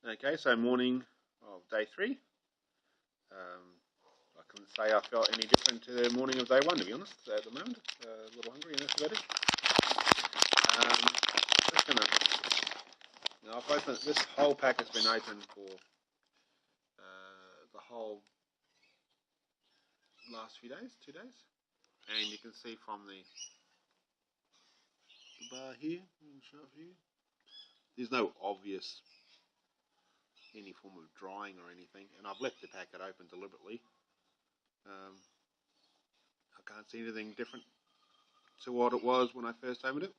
Okay, so morning of day three. I couldn't say I felt any different to the morning of day one, to be honest, at the moment. A little hungry, and that's about it. Just gonna, I've opened, this whole pack has been open for the whole last few days, 2 days. And you can see from the bar here, there's no obvious any form of drying or anything. And I've left the packet open deliberately. I can't see anything different to what it was when I first opened it.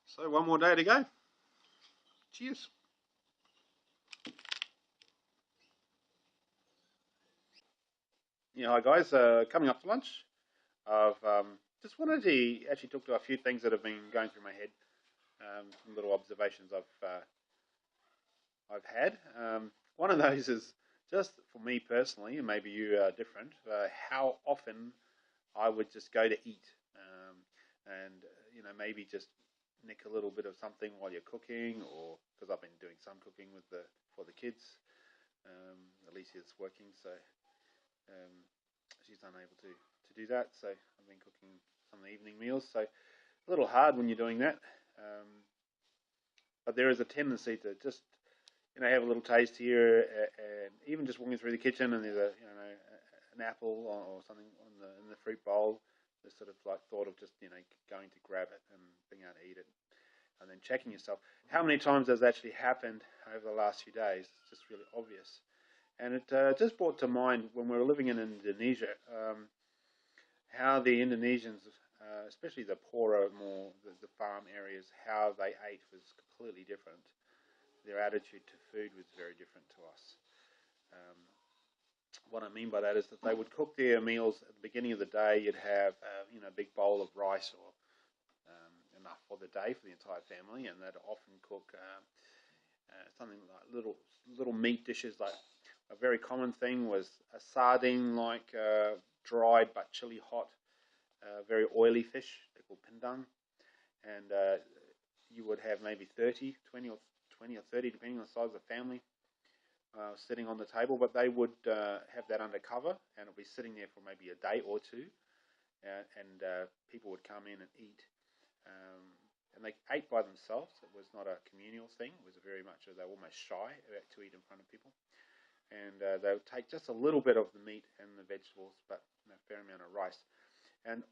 So one more day to go. Cheers. Yeah, hi guys. Coming up to lunch, I've just wanted to actually talk to a few things that have been going through my head. Some little observations I've had. One of those is just for me personally, and maybe you are different. How often I would just go to eat, and maybe just nick a little bit of something while you're cooking, or because I've been doing some cooking for the kids. Alicia's working, so um, she's unable to do that. So I've been cooking some of the evening meals. So a little hard when you're doing that. But there is a tendency to just have a little taste here, and even just walking through the kitchen, and there's an apple or something in the fruit bowl. The sort of like thought of just going to grab it and being able to eat it, and then checking yourself. How many times has actually happened over the last few days? It's just really obvious. And it just brought to mind when we were living in Indonesia, how the Indonesians, especially the poorer, more the farm areas, how they ate was completely different. Their attitude to food was very different to us. Um, what I mean by that is that they would cook their meals at the beginning of the day. You'd have a big bowl of rice or enough for the day for the entire family, and they'd often cook something like little meat dishes. Like a very common thing was a sardine, like dried but chili hot, very oily fish. They're called pindang, and you would have maybe 20 or 30, depending on the size of the family, sitting on the table. But they would have that under cover, and it'll be sitting there for maybe a day or two, and people would come in and eat. And they ate by themselves. It was not a communal thing. It was very much, they were almost shy to eat in front of people. And they would take just a little bit of the meat and the vegetables, but a fair amount of rice. And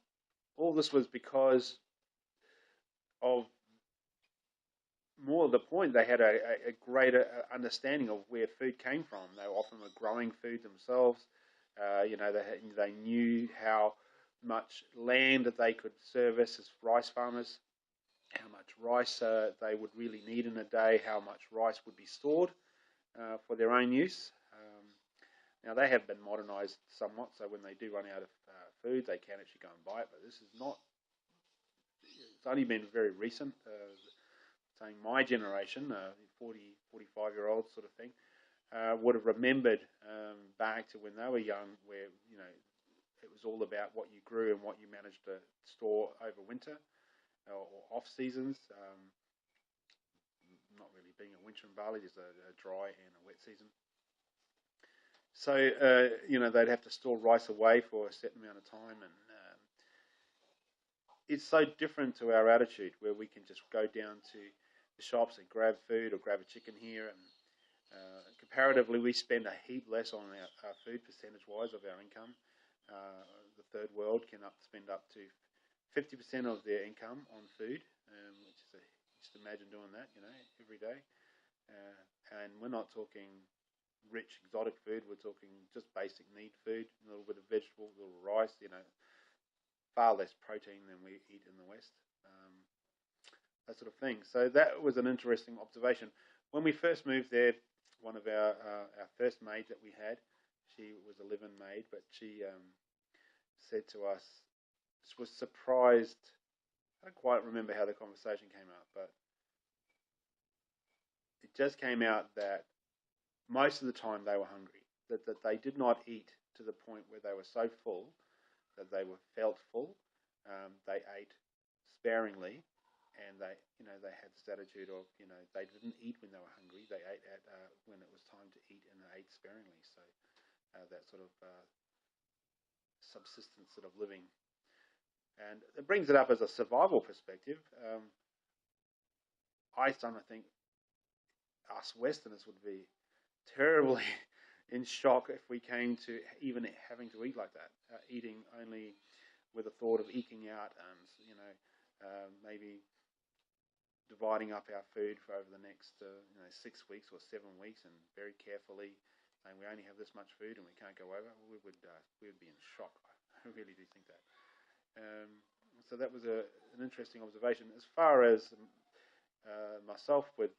all this was because of more of the point, they had a greater understanding of where food came from. They often were growing food themselves. They knew how much land that they could service as rice farmers, how much rice they would really need in a day, how much rice would be stored for their own use. Now they have been modernised somewhat, so when they do run out of food, they can actually go and buy it. But this is not. It's only been very recent. Saying my generation, 40, 45-year-olds sort of thing, would have remembered back to when they were young, where it was all about what you grew and what you managed to store over winter or off seasons. Not really being a winter in Bali, just a dry and a wet season. So they'd have to store rice away for a certain amount of time, and it's so different to our attitude, where we can just go down to the shops and grab food or grab a chicken here, and comparatively we spend a heap less on our food percentage-wise of our income. The third world can spend up to 50% of their income on food, which is just imagine doing that, every day. And we're not talking rich exotic food. We're talking just basic need food, a little bit of vegetable, a little rice. Far less protein than we eat in the West. That sort of thing. So that was an interesting observation. When we first moved there, one of our first maids that we had, she was a live-in maid, but she said to us, she was surprised. I don't quite remember how the conversation came out, but it just came out that most of the time they were hungry, that they did not eat to the point where they were so full that they felt full. They ate sparingly, and they had this attitude of, they didn't eat when they were hungry. They ate when it was time to eat, and they ate sparingly. So that sort of subsistence sort of living, and it brings it up as a survival perspective. I kind of think us Westerners would be terribly in shock if we came to even having to eat like that, eating only with the thought of eking out, and maybe dividing up our food for over the next 6 weeks or 7 weeks, and very carefully saying we only have this much food and we can't go over. We would be in shock. I really do think that. So that was an interesting observation. As far as myself with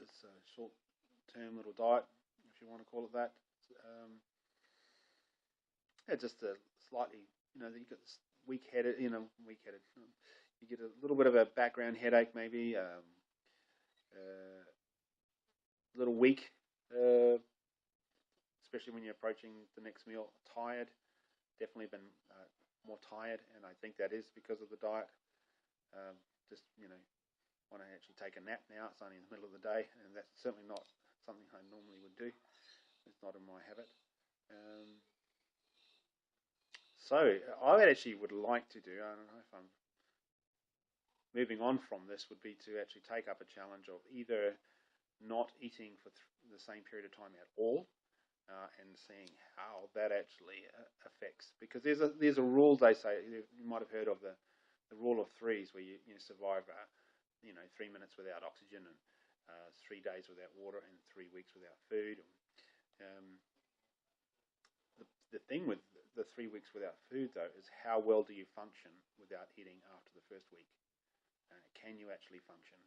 this short-term little diet, if you want to call it that, just a slightly, you get this weak-headed. You get a little bit of a background headache, maybe a little weak, especially when you're approaching the next meal. Tired, definitely been more tired, and I think that is because of the diet. Just want to actually take a nap now. It's only in the middle of the day, and that's certainly not something I normally would do. It's not in my habit. So I actually would like to do, I don't know if I'm moving on from this, would be to actually take up a challenge of either not eating for the same period of time at all, and seeing how that actually affects. Because there's a rule, they say, you might have heard of the rule of threes, where you survive 3 minutes without oxygen, and 3 days without water, and 3 weeks without food. The thing with the 3 weeks without food, though, is how well do you function without eating after the first week? Can you actually function?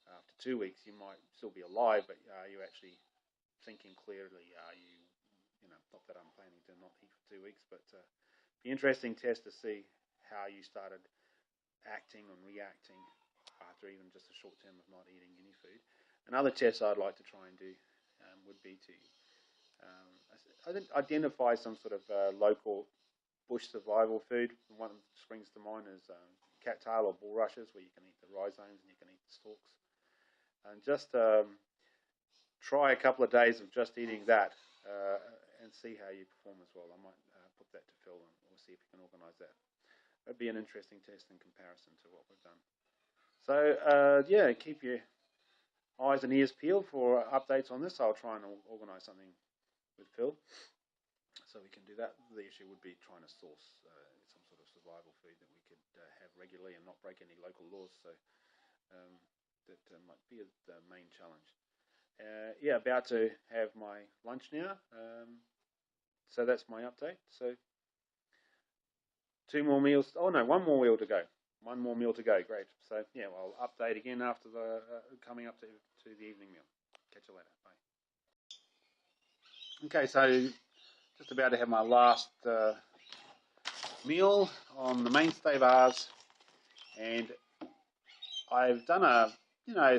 After 2 weeks, you might still be alive, but are you actually thinking clearly? Are you, not that I'm planning to not eat for 2 weeks, but be an interesting test to see how you started acting and reacting after even just a short term of not eating any food. Another test I'd like to try and do would be to identify some sort of local bush survival food. One that springs to mind is cattail or bulrushes, where you can eat the rhizomes and you can eat the stalks. And just try a couple of days of just eating that, and see how you perform as well. I might put that to Phil, and we'll see if we can organise that. That'd be an interesting test in comparison to what we've done. So, keep your eyes and ears peeled for updates on this. I'll try and organise something with Phil, so we can do that. The issue would be trying to source some sort of survival food that we could have regularly and not break any local laws. So that might be the main challenge. About to have my lunch now. So that's my update. So 2 more meals. Oh no, 1 more meal to go. 1 more meal to go. Great. So I'll update again after the coming up to the evening meal. Catch you later. Bye. Okay, so just about to have my last meal on the Mainstay bars, and I've done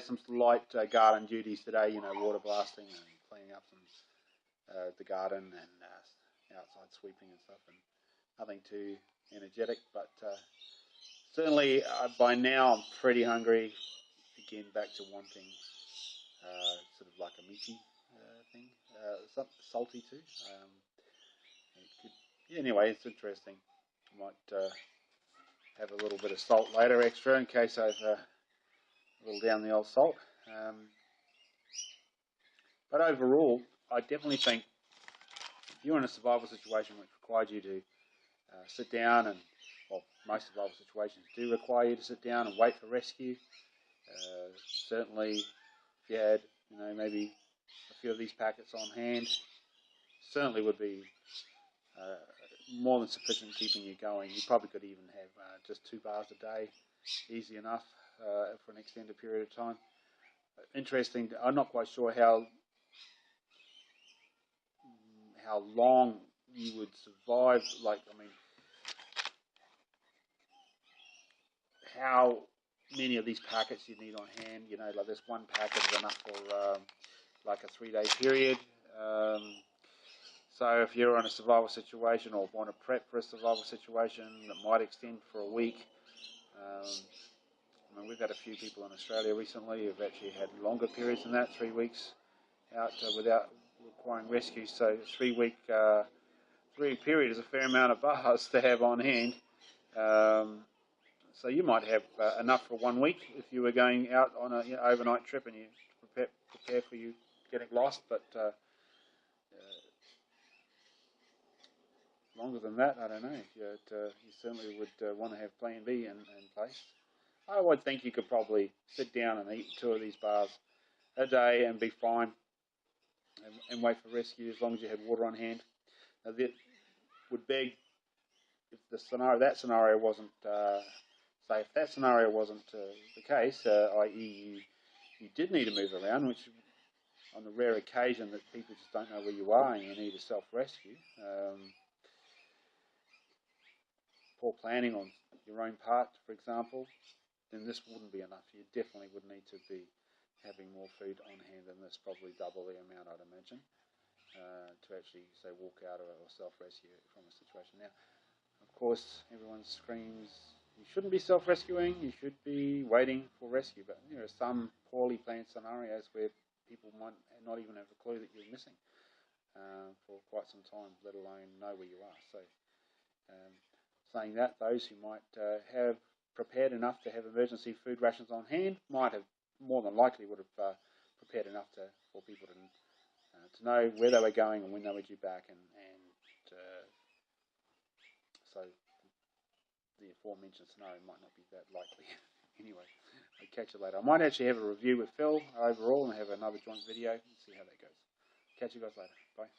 some light garden duties today. Water blasting and cleaning up some the garden, and outside sweeping and stuff, and nothing too energetic, but certainly by now I'm pretty hungry. Again, back to wanting sort of like a meaty thing, salty too. Anyway, it's interesting. I might have a little bit of salt later extra in case I've a little down the old salt. But overall, I definitely think if you're in a survival situation which requires you to sit down, and most survival situations do require you to sit down and wait for rescue. Certainly, if you had maybe a few of these packets on hand, certainly would be more than sufficient keeping you going. You probably could even have just 2 bars a day, easy enough for an extended period of time. Interesting. I'm not quite sure how long you would survive. How many of these packets you need on hand? This 1 packet is enough for a 3-day period. So if you're in a survival situation or want to prep for a survival situation that might extend for a week, I mean, we've had a few people in Australia recently who've actually had longer periods than that, 3 weeks out without requiring rescue. So 3-week 3-week period is a fair amount of bars to have on hand. So you might have enough for 1 week if you were going out on an overnight trip and you prepare for you getting lost. But longer than that, I don't know. You certainly would want to have Plan B in place. I would think you could probably sit down and eat 2 of these bars a day and be fine, and wait for rescue as long as you had water on hand. Now, that would beg, if that scenario wasn't, if that scenario wasn't the case, i.e. you did need to move around, which on the rare occasion that people just don't know where you are and you need a self-rescue, poor planning on your own part, for example, then this wouldn't be enough. You definitely would need to be having more food on hand than this, probably double the amount, I'd imagine, to actually, say, walk out or self-rescue from a situation. Now, of course, everyone screams, you shouldn't be self-rescuing, you should be waiting for rescue, but there are some poorly planned scenarios where people might not even have a clue that you're missing for quite some time, let alone know where you are. So, saying that, those who might have prepared enough to have emergency food rations on hand might have more than likely would have prepared enough for people to know where they were going and when they were due back, and so the aforementioned scenario might not be that likely. Anyway, I'll catch you later. I might actually have a review with Phil overall and have another joint video and see how that goes. Catch you guys later. Bye.